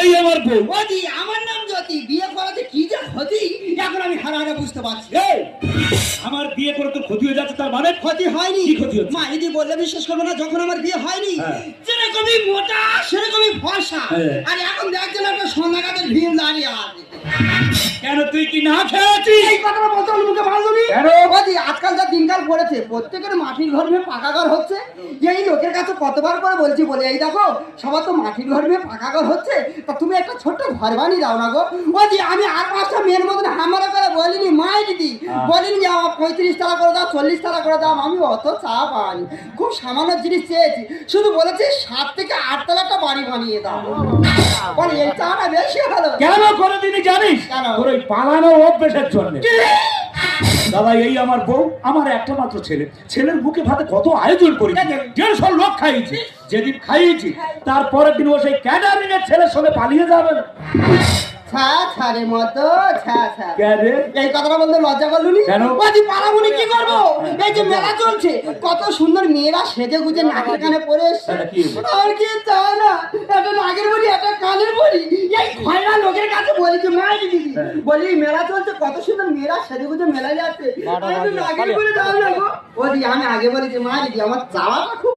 এই আমার বউ। ওদি আমার নাম জ্যোতি, বিয়ে করাতে কি যে ক্ষতি এখন আমি হারাহারা বুঝতে পারছি। আমার বিয়ে করে তোর ক্ষতি হয়ে যাচ্ছে, তার মানে ক্ষতি হয়নি। কি ক্ষতি হচ্ছে? মা যদি বললে বিশ্বাস করবে না, যখন আমার বিয়ে হয়নি হ্যাঁ। যেরকমই মোটা সেরকমই ফর্সা, হ্যাঁ। আর এখন দেখছেন একটা সন্ধ্যাঘাতের ভিড় দাঁড়িয়ে আছে। কেন তুই কি না খেয়েছিস? এই কথাটা বলতে হলো মুখে বাঁধবি কেন? ওদি আজকাল যা দিনকাল পড়েছে, প্রত্যেকের মাটির ঘর নিয়ে পাকা ঘর হচ্ছে। এই লোকের কাছে কতবার করে বলছি, বলে এই দেখো সবার তো মাটির ঘর নিয়ে পাকা ঘর হচ্ছে, তা তুমি একটা ছোট্ট ঘর বানিয়ে দাও না গো। ওদি আমি আর 5টা মেয়ের মতন হামারা করে বলিনি, মাই দিদি বলিনি যে আমার 35 টাকা করে দাও, 40 টাকা করে দাও, আমি অত চা পাইনি, খুব সামান্য জিনিস চেয়েছি, শুধু বলেছি 7 থেকে 8 তলা একটা বাড়ি বানিয়ে দাও। বলে এই চাটা বেশি হলো। কেন করে দিনি জানিস? কেন? তোর ওই পালানো অভ্যেসের জন্য। দাদা এই আমার বউ, আমার একটা মাত্র ছেলে, ছেলের মুখে ভাতে কত আয়োজন করি, 150 লোক খাইয়েছি। যেদিন খাইয়েছি তারপরের দিন ও সেই ক্যাটারিং এর ছেলের সঙ্গে পালিয়ে যাবে না। ছাড়ে মতো এই কথাটা বলতে লজ্জা করলুনি? কেন? ওদি পালাবুনি কি করবো? এই যে মেলা চলছে, কত সুন্দর মেয়েরা সেজে গুজে নাকের কানে পরে এসছে, আর কি চায় না একটা নাকের বড়ি একটা কানের বড়ি। এই খয়রা লোকের কাছে বলি যে মাই দিদি বলি মেলা চলছে, কত সুন্দর মেয়েরা সেজে গুজে মেলা যাচ্ছে, নাকের বড়ি দাও না গো। ওদি আমি আগে বলি যে মা দিদি আমার চাওয়াটা খুব